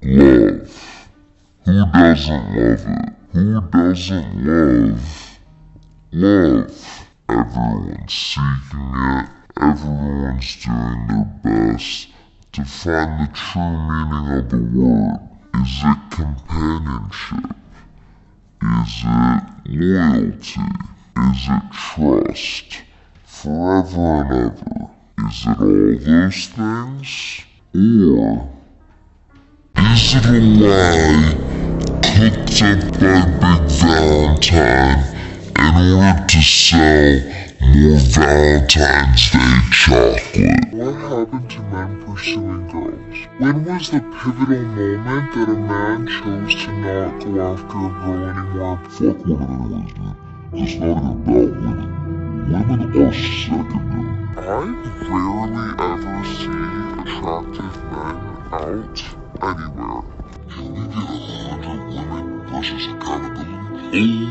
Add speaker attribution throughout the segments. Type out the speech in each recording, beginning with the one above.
Speaker 1: Love. Who doesn't love it? Who doesn't love? Everyone's seeking it. Everyone's doing their best to find the true meaning of the word. Is it companionship? Is it loyalty? Is it trust? Forever and ever. Is it all those things? Or is it a lie cooked up by Big Valentine in order to sell more Valentine's Day chocolate? What happened to men pursuing girls? When was the pivotal moment that a man chose to not go after a girl anymore? Fuck women anyways, dude. It's not even about women. Women are secondary. I rarely ever see attractive men out anywhere. Can we get 100 women versus accountability?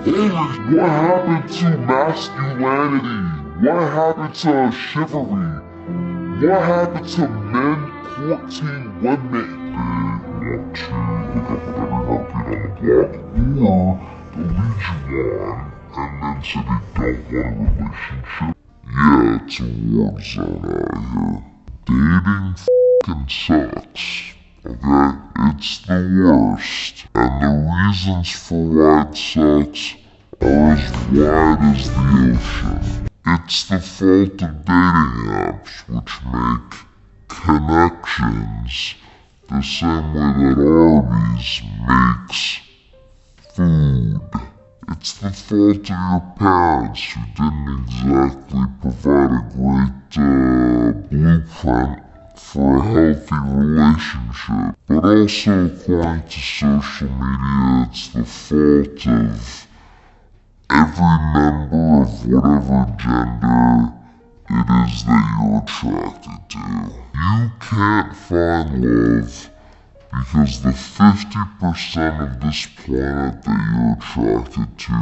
Speaker 1: Holy, what happened to masculinity? What happened to chivalry? What happened to men courting women? They want to hook up with every market on the block, or they'll lead you on and then say they don't want a relationship. Yeah, it's a war zone out here. Dating f***ing sucks. Okay? It's the worst. And the reasons for why it sucks are as wide as the ocean. It's the fault of dating apps, which make connections the same way that Arby's makes food. It's the fault of your parents who didn't exactly provide a great blueprint for a healthy relationship. But also, according to social media, it's the fault of every member of whatever gender it is that you're attracted to. You can't find love because the 50% of this planet that you're attracted to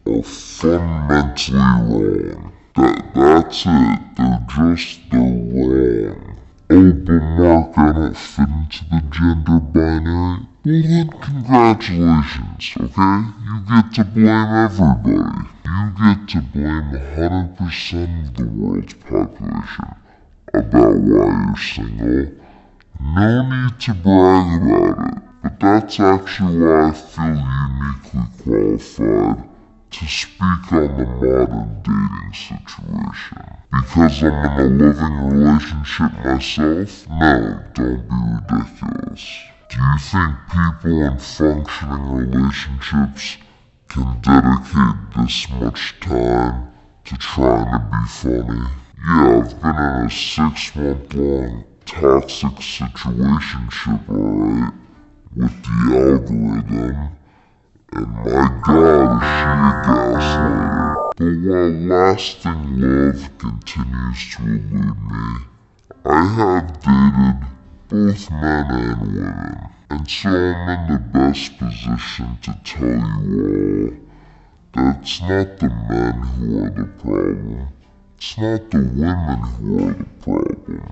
Speaker 1: are fundamentally wrong. That's it. They're wrong. Oh, but Mark, I don't fit into the gender binary. Well then, congratulations, okay? You get to blame everybody. You get to blame 100% of the world's population about why you're single. No need to brag about it, but that's actually why I feel uniquely qualified to speak on the modern dating situation. Because I'm in a living relationship myself? No, don't be ridiculous. Do you think people in functioning relationships can dedicate this much time to trying to be funny? Yeah, I've been in a 6-month-long toxic situationship, alright, with the algorithm, and my god is she a gaslighter. But while lasting love continues to elude me, I have dated both men and women, and so I'm in the best position to tell you all that it's not the men who are the problem, it's not the women who are the problem.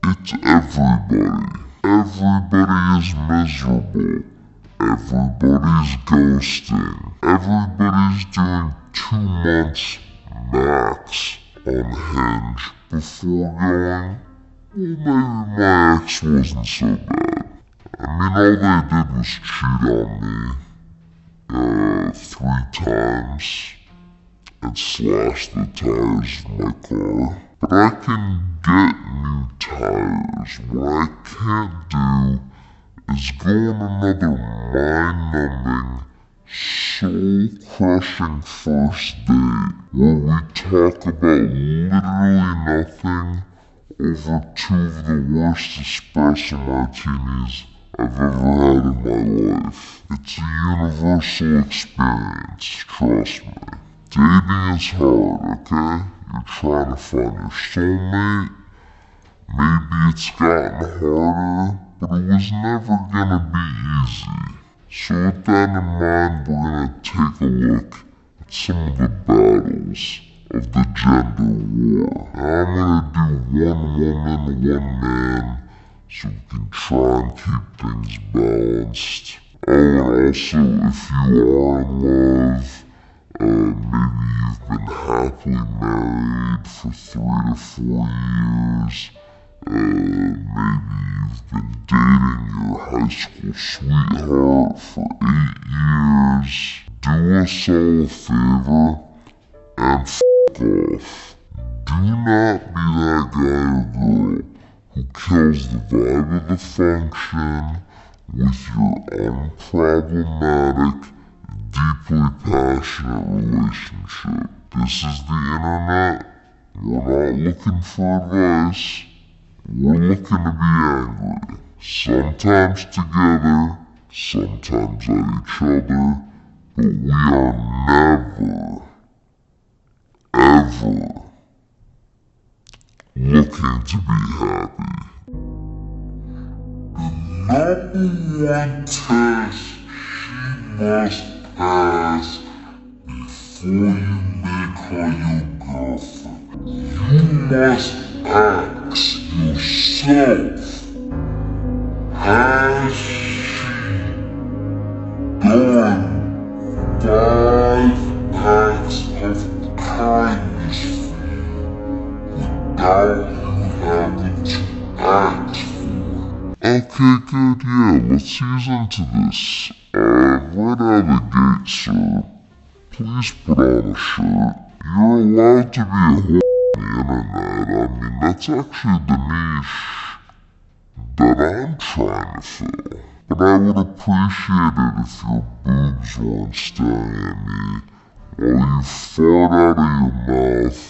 Speaker 1: It's everybody. Everybody is miserable. Everybody's ghosting. Everybody's doing 2 months max on Hinge before going, well, maybe my ex wasn't so bad. I mean, all they did was cheat on me 3 times and slash the tires of my car. But I can get new tires. What I can't do is go on another mind-numbing, soul-crushing first date where we talk about literally nothing over 2 of the worst espresso martinis I've ever had in my life. It's a universal experience, trust me. Dating is hard, okay? You're trying to find your soulmate. Maybe it's gotten harder, but it was never gonna be easy. So with that in mind, we're gonna take a look at some of the battles of the gender war. And I'm gonna do 1 woman, 1 man so we can try and keep things balanced. Oh, and also, if you are in love, maybe you've been happily married for 3 to 4 years. Maybe you've been dating your high school sweetheart for 8 years. Do us all a favor and f*** off. Do not be that guy or girl who kills the vibe of the function with your unproblematic, deeply passionate relationship. This is the internet. We're not looking for advice. We're looking to be angry. Sometimes together, sometimes at each other, but we are never, ever looking to be happy. The number one test she must pass before you make her your girlfriend. You must ask yourself, has she done 5 acts of kindness for you without you having to ask for it? Okay, good, yeah, let's ease into this. Right out of the gate, sir, please put on a shirt. You're allowed to be a whore on the internet. I mean, that's actually the niche that I'm trying to fill. But I would appreciate it if your boobs weren't staring at me while you fart out of your mouth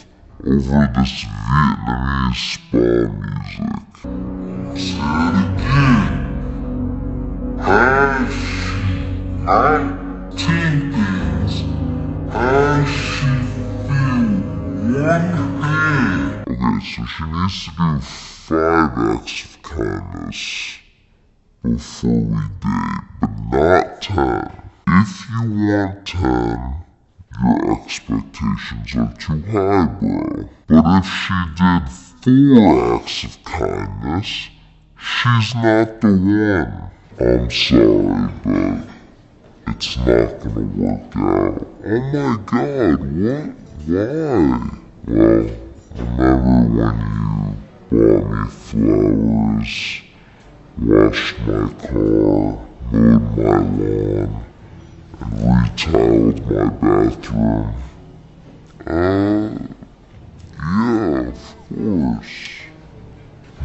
Speaker 1: over this Vietnamese spa music. Say it again. Has she acting things? Has she feel one hand? Okay, so she needs to do 5 acts of kindness before we date, but not 10. If you want 10, your expectations are too high, bro. But if she did 4 acts of kindness, she's not the one. I'm sorry, but it's not gonna work out. Oh my god, what? Why? Well, remember when you bought me flowers, washed my car, mowed my lawn, and retiled my bathroom? Yeah, of course.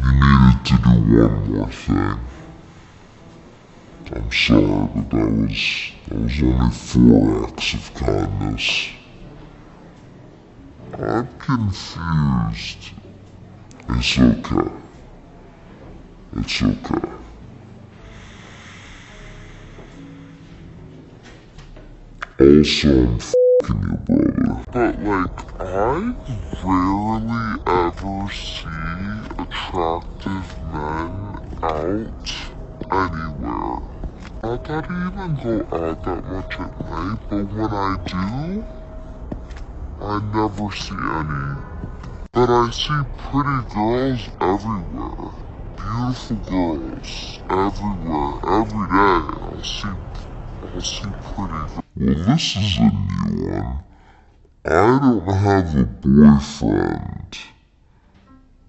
Speaker 1: You needed to do one more thing. I'm sorry, but that was only 4 acts of kindness. I'm confused. It's okay. It's okay. Also, I'm f***ing your brother. But like, I rarely ever see attractive men out anywhere. Not that I even go out that much at night, but when I do, I never see any. But I see pretty girls everywhere. Beautiful girls everywhere, every day. I'll see pretty girls. Well, this is a new one. I don't have a boyfriend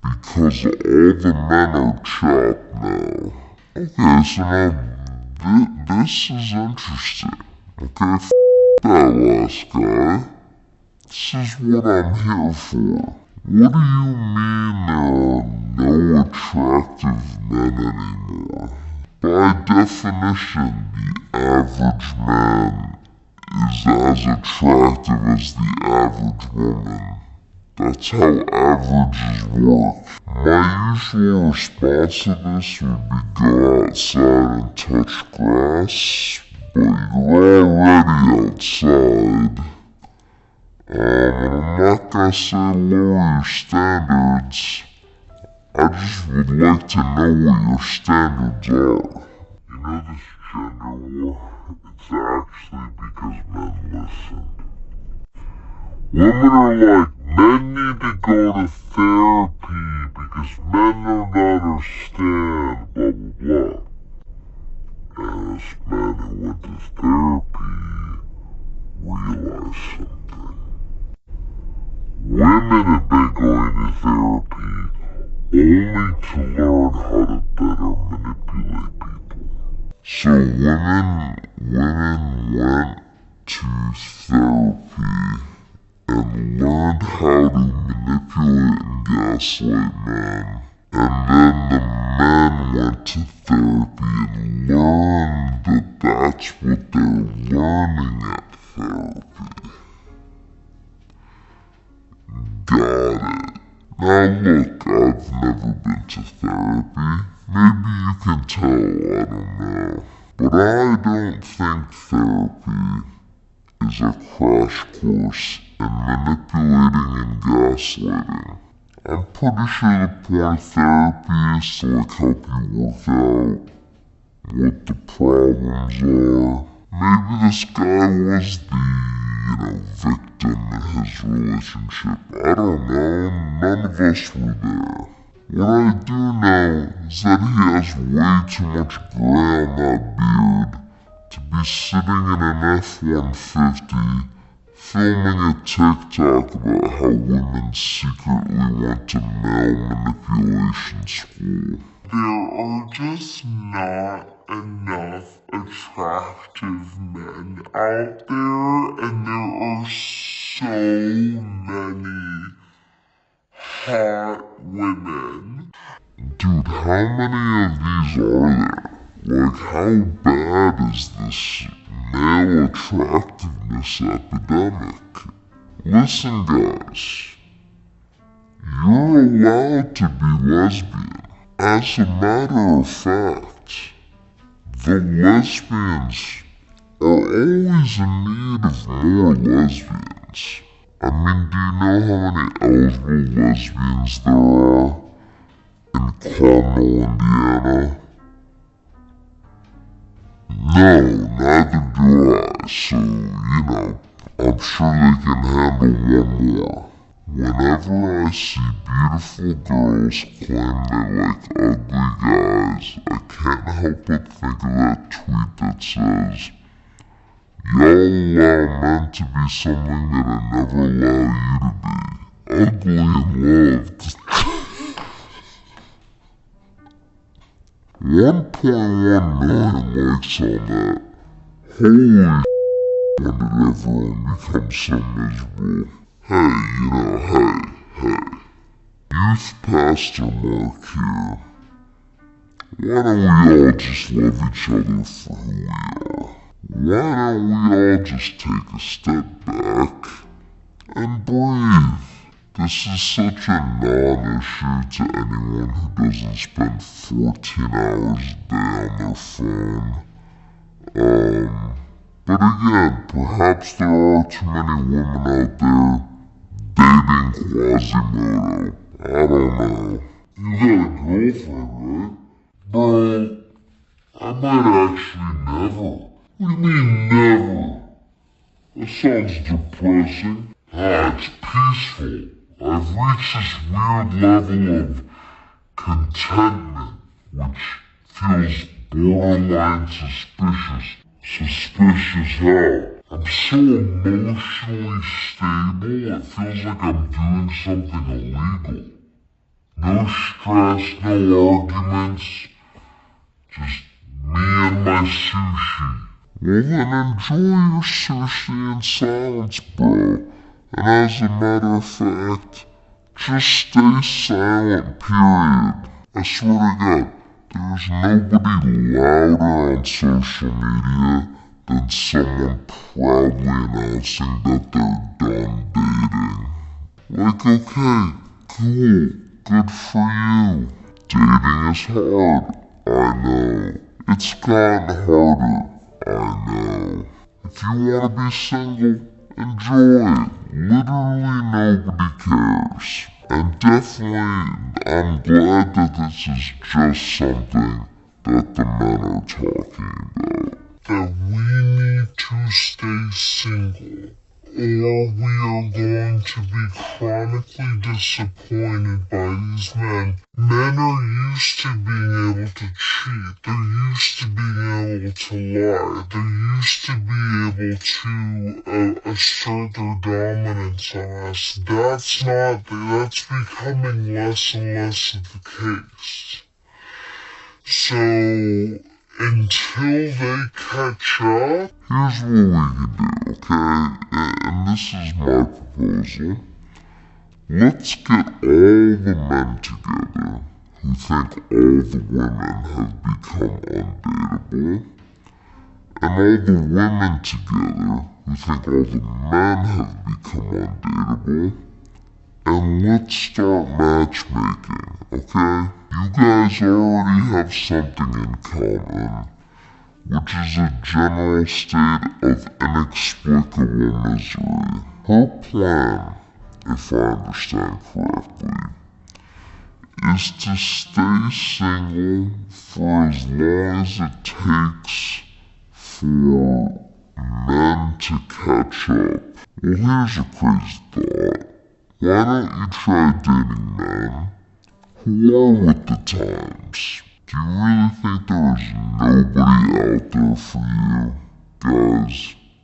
Speaker 1: because all the men are chopped now. Okay, so now this is interesting. Okay, that last guy. This is what I'm here for. What do you mean there are no attractive men anymore? By definition, the average man is as attractive as the average woman. That's how averages work. My usual response to this would be go outside and touch grass, but you're already outside. And I'm not gonna say lower your standards. I just would like to know what your standards are. You know this gender war? It's actually because men listen. Women are like, men need to go to therapy because men don't understand. women have been going to therapy only to learn how to better manipulate people. So women went to therapy and learned how to manipulate and gaslight men. And then the men went to therapy and learned that that's what they're learning at therapy. Got it. Now look, I've never been to therapy. Maybe you can tell, I don't know. But I don't think therapy is a crash course in manipulating and gaslighting. I'm pretty sure the point of therapy is to help you work out what the problems are. Maybe this guy was the, victim in his relationship. I don't know, none of us were there. What I do know is that he has way too much gray on that beard to be sitting in an F-150 filming a TikTok about how women secretly went to male manipulation school. There are just not enough attractive men out there, and there are so many hot women. Dude, how many of these are there? Like, how bad is this male attractiveness epidemic? Listen, guys. You're allowed to be lesbian. As a matter of fact, the lesbians are always in need of more lesbians. I mean, do you know how many eligible lesbians there are in Carmel, Indiana? No, neither do I, so, I'm sure they can handle one more. Whenever I see beautiful girls claim they like ugly guys, I can't help but think of that tweet that says, "Y'all allow men to be something that I never allow you to be. Ugly and loved." 1.1 million likes on that. Holy when did everyone become so miserable? Hey, hey. Youth Pastor Mark here. Why don't we all just love each other for who we are? Why don't we all just take a step back and breathe? This is such a non-issue to anyone who doesn't spend 14 hours a day on their phone. But again, perhaps there are too many women out there dating Quasimodo. I don't know. You got a girlfriend, right? Bro, I might actually never. What do you mean never? That sounds depressing. It's peaceful. I've reached this weird level of contentment, which feels borderline suspicious. Suspicious how? I'm so emotionally stable, it feels like I'm doing something illegal. No stress, no arguments, just me and my sushi. Well then enjoy your sushi in silence, bro. And as a matter of fact, just stay silent, period. I swear to God, there's nobody louder on social media than someone proudly announcing that they're done dating. Like, okay, cool, good for you. Dating is hard, I know. It's gotten harder, I know. If you wanna be single, enjoy it. Literally nobody cares. And definitely, I'm glad that this is just something that the men are talking about. That we need to stay single, or we are going to be chronically disappointed by these men. Men are used to being able to cheat. They're used to being able to lie. They're used to be able to assert their dominance on us. That's becoming less and less of the case. So, until they catch up, here's what we can do, okay? And this is my proposal. Let's get all the men together who think all the women have become undateable, and all the women together who think all the men have become undateable, and let's start matchmaking, okay? You guys already have something in common, which is a general state of inexplicable misery. Her plan, if I understand correctly, is to stay single for as long as it takes for men to catch up. Well, here's a crazy thought. Why don't you try dating men who are with the times? Do you really think there is nobody out there for you? Guys,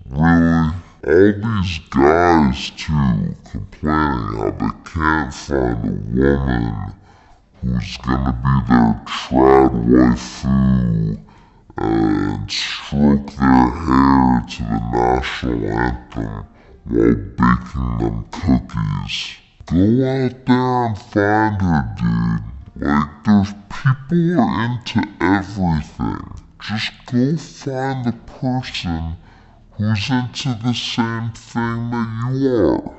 Speaker 1: really? All these guys, too, complaining how they can't find a woman who's gonna be their trad waifu and stroke their hair to the national anthem while baking them cookies. Go out there and find her, dude. Like, there's people who are into everything. Just go find the person who's into the same thing that you are.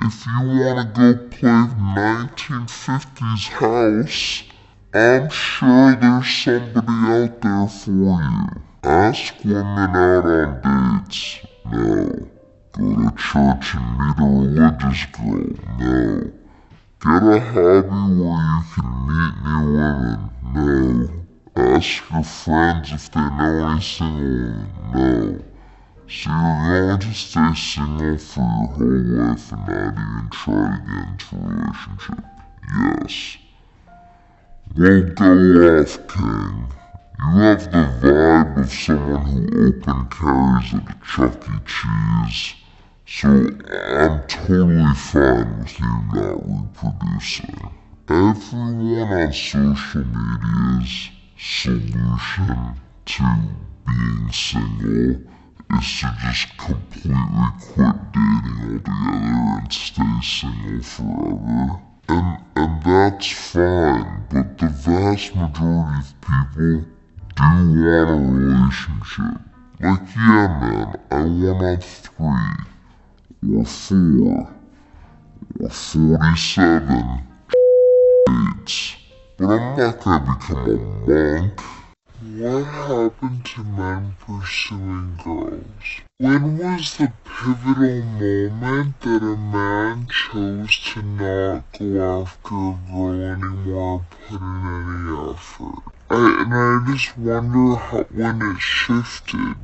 Speaker 1: If you want to go play 1950s house, I'm sure there's somebody out there for you. Ask women out on dates. No. Go to church and meet a religious girl. No. Get a hobby where you can meet new women. No. Ask your friends if they know any single women. No. So you're going to stay single for your whole life and not even try to get into a relationship? Yes. Well, go off, King. You have the vibe of someone who open carries at a Chuck E. Cheese, so I'm totally fine with you not reproducing. Everyone on social media's solution to being single is to just completely quit dating altogether and stay single forever. And that's fine, but the vast majority of people do want a relationship. Like, yeah, man, I want on 3, or 4, or 47 dates, but I'm not gonna become a monk. What happened to men pursuing girls? When was the pivotal moment that a man chose to not go after a girl anymore or put in any effort? I just wonder when it shifted.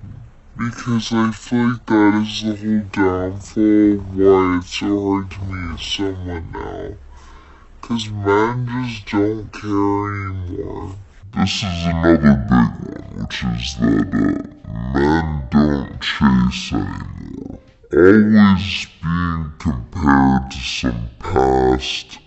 Speaker 1: Because I feel like that is the whole downfall of why it's so hard to meet someone now. Cause men just don't care anymore. This is another big one, which is that men don't chase anymore. Always being compared to some past,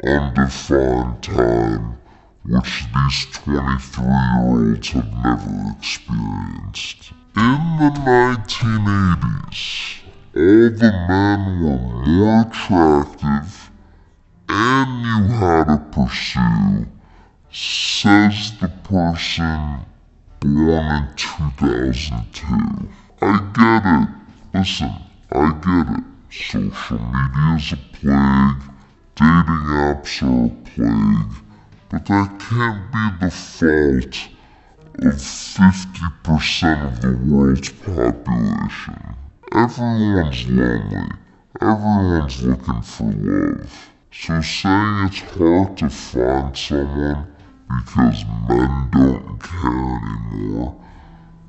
Speaker 1: undefined time, which these 23-year-olds have never experienced. In the 1980s, all the men were more attractive, and you had to pursue, says the person born in 2002. I get it. Listen, I get it. Social media's a plague, dating apps are a plague, but that can't be the fault of 50% of the world's population. Everyone's lonely. Everyone's looking for love. So saying it's hard to find someone because men don't care anymore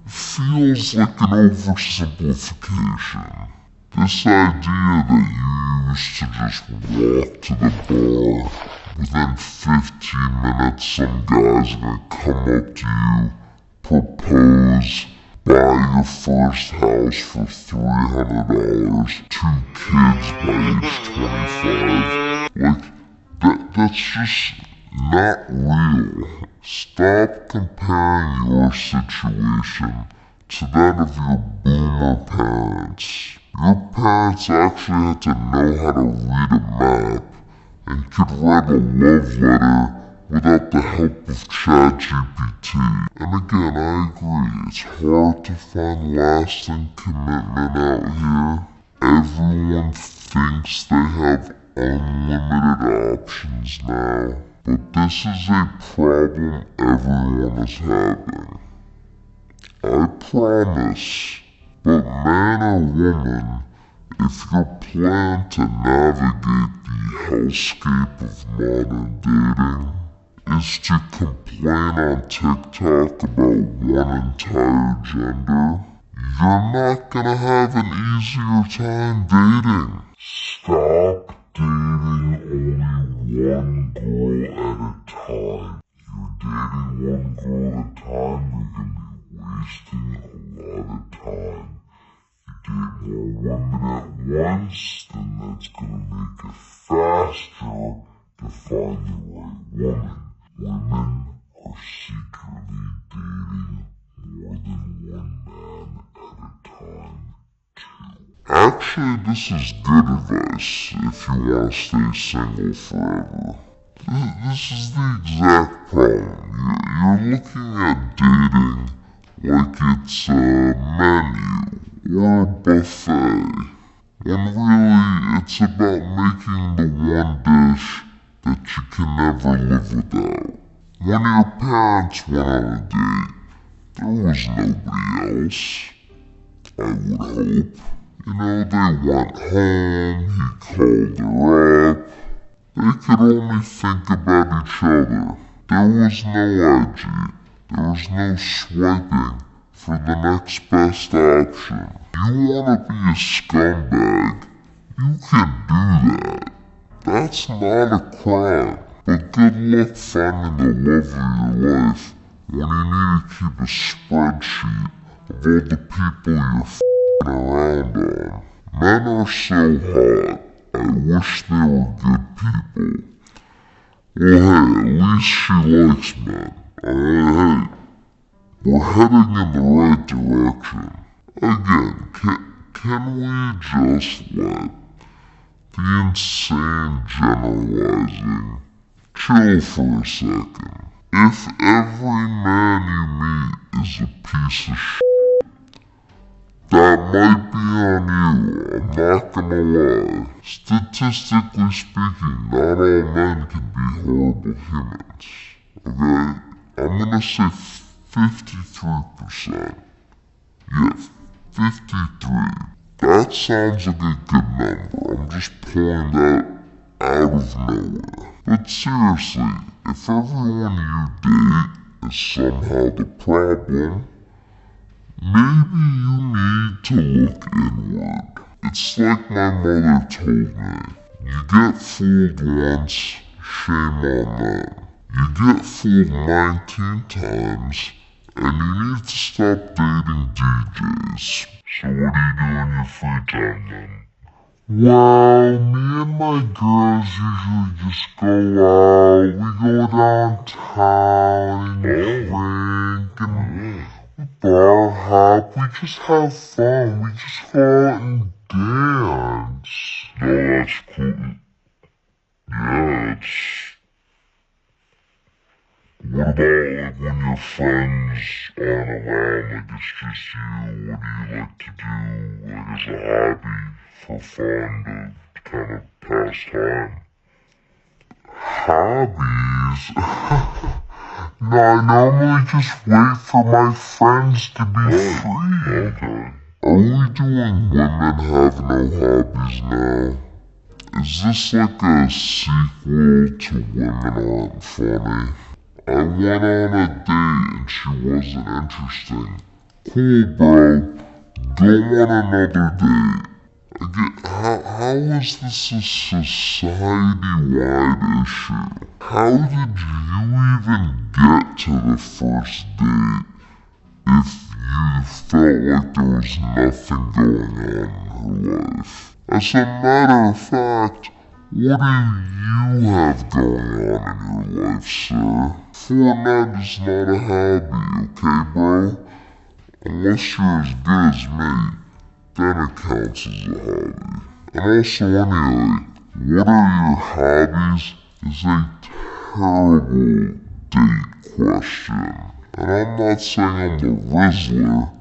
Speaker 1: feels like an oversimplification. This idea that you used to just walk to the bar, within 15 minutes, some guy's gonna come up to you, propose, buy your first house for $300, 2 kids by age 25. That's just not real. Stop comparing your situation to that of your boomer parents. Your parents actually had to know how to read a map and could write a love letter without the help of ChatGPT. And again, I agree, it's hard to find lasting commitment out here. Everyone thinks they have unlimited options now, but this is a problem everyone is having. I promise. But man or woman, if your plan to navigate the hellscape of modern dating is to complain on TikTok about one entire gender, you're not gonna have an easier time dating. Stop dating only one girl at a time. You're dating one girl at a time, you're gonna be wasting a lot of time. You date more women at once, then that's gonna make it faster to find the right woman. Women are secretly dating more than one man at a time, too. Actually, this is good advice if you want to stay single forever. This is the exact problem. You're looking at dating like it's a menu or a buffet, when really it's about making the one dish that you can never live without. When your parents went on a date, there was nobody else, I would hope. You know, they went home, he called her up. They could only think about each other. There was no IG. There was no swiping for the next best option. You wanna be a scumbag? You can do that. That's not a crime. But good luck finding the love of your life when you need to keep a spreadsheet of all the people you're f***ing around on. Men are so hot. I wish they were good people. Well, hey, at least she likes men. Hey, we're heading in the right direction. Again, can we just let the insane generalizing chill for a second? If every man you meet is a piece of shit, that might be on you, I'm not gonna lie. Statistically speaking, not all men can be horrible humans. Okay? I'm gonna say 53%. Yeah, 53. That sounds like a good number. I'm just pulling that out of nowhere. But seriously, if everyone you date is somehow the problem, maybe you need to look inward. It's like my mother told me. You get fooled once, shame on them. You get fooled 19 times, and you need to stop dating DJs. So what do you do in your free time then? Well, me and my girls usually just go out. We go downtown and drink and bar hop. We just have fun. We just go out and dance. No, that's cool. Yeah, it's... What about like when your friends aren't around, like it's just you? What do you like to do, like as a hobby, for fun, to kind of pass time? Hobbies? No, I normally just wait for my friends to be free. Okay. Are we doing women have no hobbies now? Is this like a sequel to Women Aren't Funny? I went on a date and she wasn't interesting. Cool, bro. Go on another date. How how is this a society-wide issue? How did you even get to the first date if you felt like there was nothing going on in her life? As a matter of fact, what do you have going on in your life, sir? Fortnite is not a hobby, okay, bro? Unless you're as good as me, then it counts as a hobby. And also, anyway, what are your hobbies is a terrible date question. And I'm not saying I'm the Rizzler,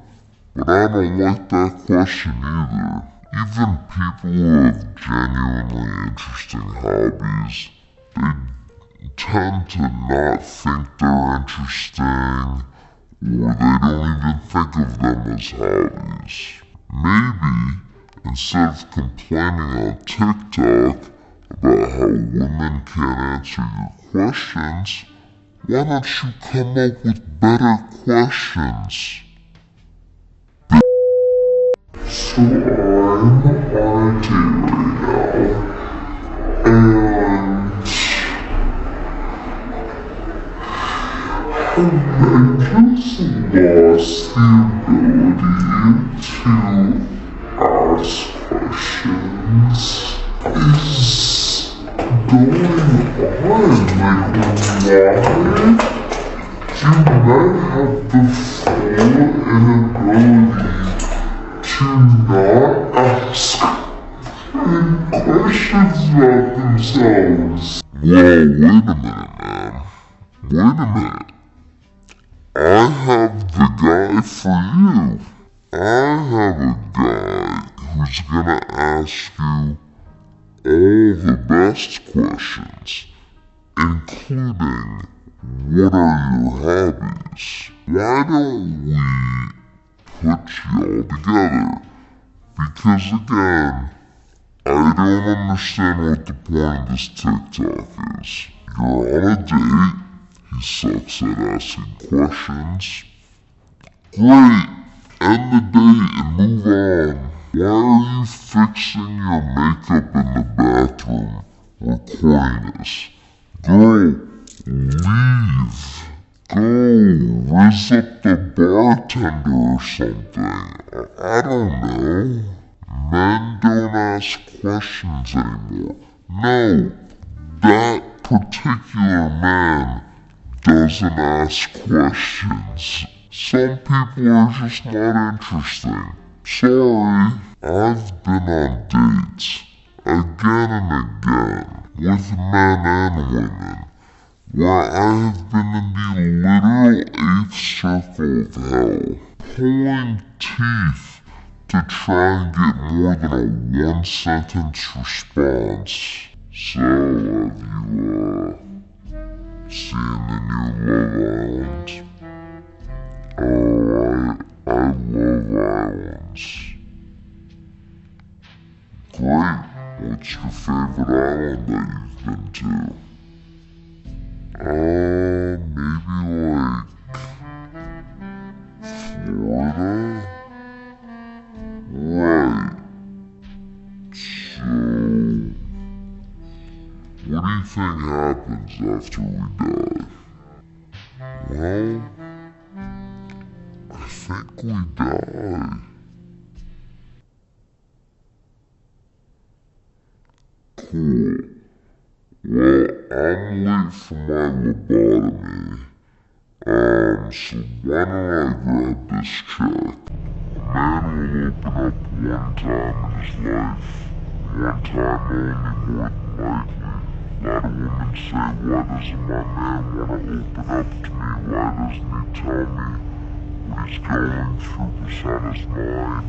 Speaker 1: but I don't like that question either. Even people who have genuinely interesting hobbies, they tend to not think they're interesting, or they don't even think of them as hobbies. Maybe, instead of complaining on TikTok about how women can't answer your questions, why don't you come up with better questions? So I'm on a date right now, and I just lost the ability to ask questions. Is going on? Like, why do men have the full inability to not ask questions about themselves? Whoa, wait a minute, man. Wait a minute. I have the guy for you. I have a guy who's gonna ask you all the best questions, including what are your hobbies? Why don't we put y'all together? Because again, I don't understand what the point of this TikTok is. You're on a date, he sucks at asking questions. Great! End the date and move on. Why are you fixing your makeup in the bathroom recording this? Girl, leave. Go rizz up the bartender or something. I don't know. Men don't ask questions anymore. No, that particular man doesn't ask questions. Some people are just not interesting. Sorry, I've been on dates, again and again, with men and women, where I have been in the literal 8th circle of hell, pulling teeth to try and get more than a one-sentence response. So, have you, seen the new Love Island? Alright, I love islands. Great, what's your favorite island that you've been to? Maybe like Florida? Right. So, what do you think happens after we die? Well, I think we die. Cool. Well, I'm late for my lobotomy. So why don't I grab this check? A man will open up one time in his life. One time only, more than likely. A lot of women say, why doesn't my man want to open up to me? Why doesn't he tell me what he's going through, what's on his mind?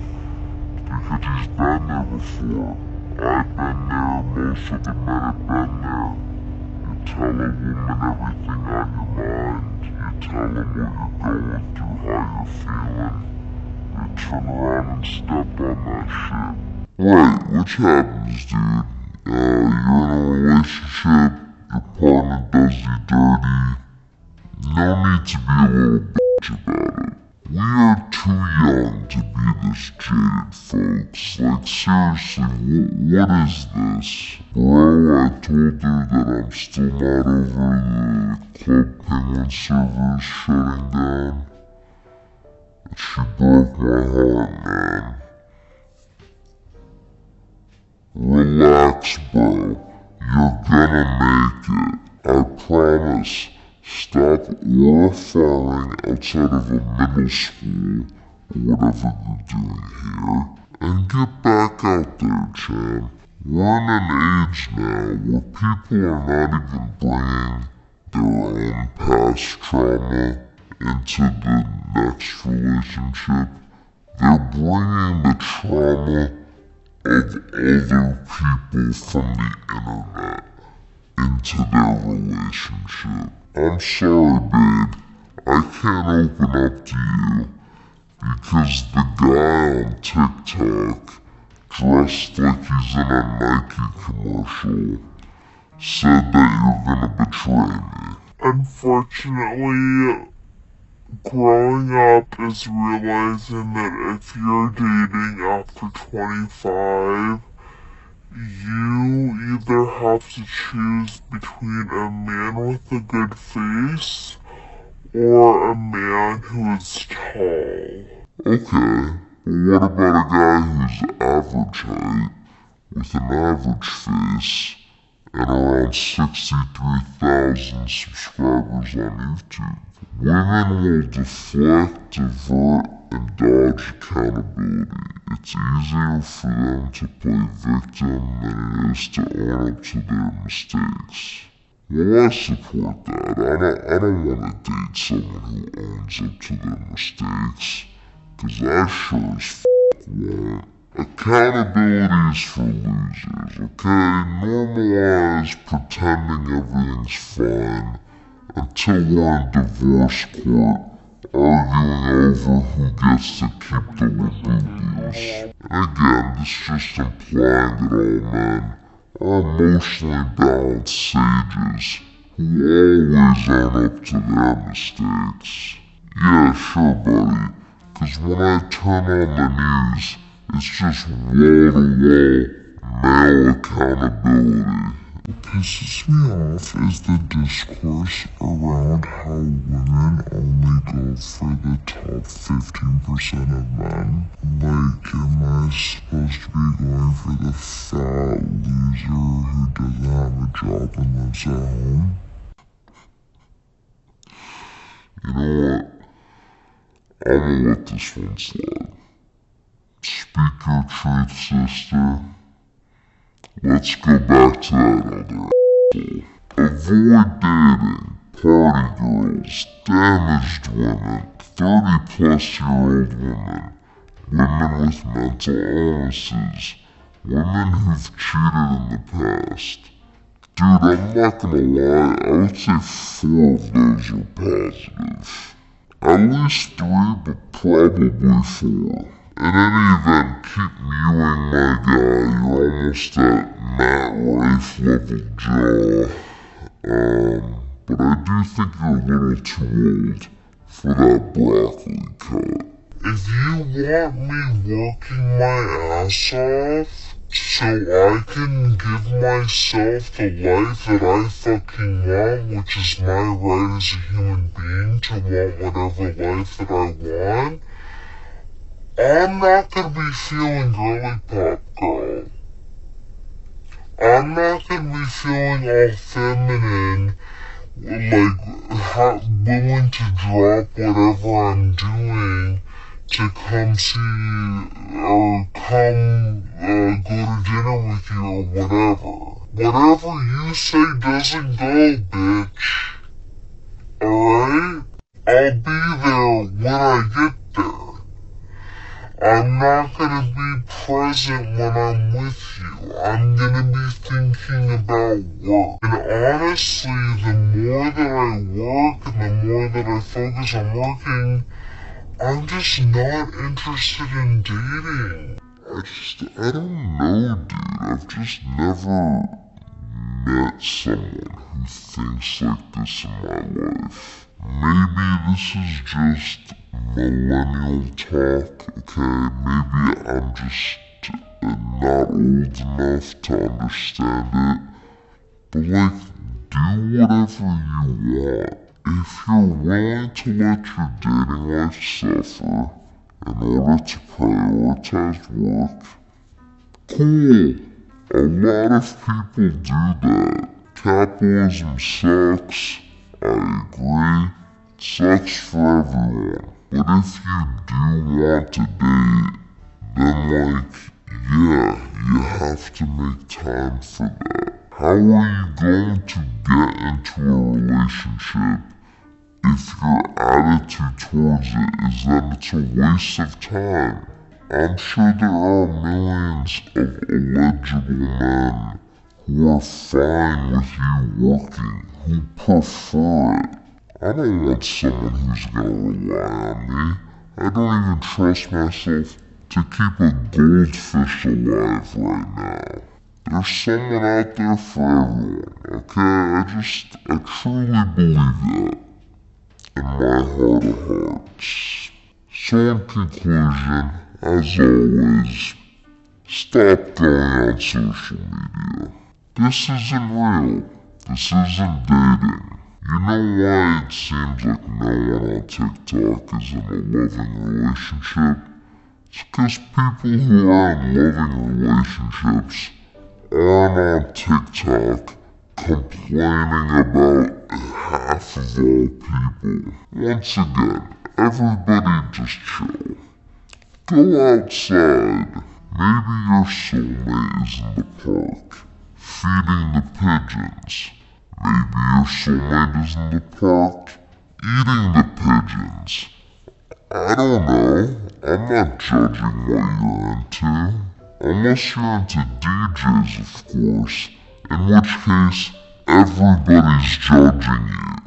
Speaker 1: Because he's been there before. I've been there, most of the men have been there. You tell a woman everything on your mind. You tell them what you're going through, how you're feeling. You turn around and step on that shit. Right, which happens, dude. You're in a relationship, your partner does you dirty. No need to be a little bitch about it. We are too young to be this jaded, folks. Like, seriously, what is this? Bro, I told her that I'm still not over the Club Penguin servers shutting down. And she broke my heart, man. Relax, bro. You're gonna make it. I promise. Stop farming outside of a middle school, or whatever you're doing here, and get back out there, Chan. We're in an age now where people are not even bringing their own past trauma into the next relationship. They're bringing the trauma of other people from the internet into their relationship. I'm sorry, babe. I can't open up to you because the guy on TikTok, dressed like he's in a Nike commercial, said that you're gonna betray me. Unfortunately, growing up is realizing that if you're dating after 25, you either have to choose between a man with a good face or a man who is tall. Okay, but what about a guy who's average height, with an average face, and around 63,000 subscribers on YouTube? Women will deflect, divert, and dodge accountability. It's easier for them to play victim than it is to own up to their mistakes. Well, I support that. I don't want to date someone who owns up to their mistakes, cause I sure as won't. Accountability is for losers, okay? Normalize pretending everything's fine until we're in divorce court arguing over who gets to keep the libidos. And again, this is just implying that all men are emotionally balanced sages who always own up to their mistakes. Yeah, sure, buddy, cause when I turn on the news, it's just wall-to-wall male accountability. What pisses me off is the discourse around how women only go for the top 15% of men. Like, am I supposed to be going for the fat loser who doesn't have a job and lives at home? You know what? I'm gonna let this one slide. Speak your truth, sister. Let's go back to that other asshole. Avoid dating party girls, damaged women, 30-plus-year-old women, women with mental illnesses, women who've cheated in the past. Dude, I'm not gonna lie, I would say 4 of those are positive. At least 3, but probably 4. In any event, keep mewing, my guy. You're almost at Matt Rife level jaw. But I do think you're a little too old for that broccoli cut. If you want me working my ass off so I can give myself the life that I fucking want, which is my right as a human being to want whatever life that I want, I'm not gonna be feeling girly pop girl. I'm not gonna be feeling all feminine, like willing to drop whatever I'm doing to come see or come go to dinner with you or whatever. Whatever you say doesn't go, bitch. Alright? I'll be there when I get there. I'm not gonna be present when I'm with you. I'm gonna be thinking about work. And honestly, the more that I work and the more that I focus on working, I'm just not interested in dating. I don't know, dude. I've just never met someone who thinks like this in my life. Maybe this is just millennial talk, okay? Maybe I'm just not old enough to understand it. But like, do whatever you want. If you're willing to let your dating life suffer in order to prioritize work, cool. A lot of people do that. Capitalism sucks. I agree. It sucks for everyone. But if you do want to date, then like, yeah, you have to make time for that. How are you going to get into a relationship if your attitude towards it is that it's a waste of time? I'm sure there are millions of eligible men who are fine with you working, who prefer it. I don't want someone who's gonna rely on me. I don't even trust myself to keep a goldfish alive right now. There's someone out there for everyone, okay? I truly believe that in my heart of hearts. So in conclusion, as always, stop going on social media. This isn't real. This isn't dating. You know why it seems like no one on TikTok is in a loving relationship? It's because people who are in loving relationships aren't on TikTok complaining about half of all people. Once again, everybody just chill. Go outside. Maybe your soulmate is in the park, feeding the pigeons. Maybe your soulmate is in the park, eating the pigeons. I don't know. I'm not judging what you're into. Unless you're into DJs, of course. In which case, everybody's judging you.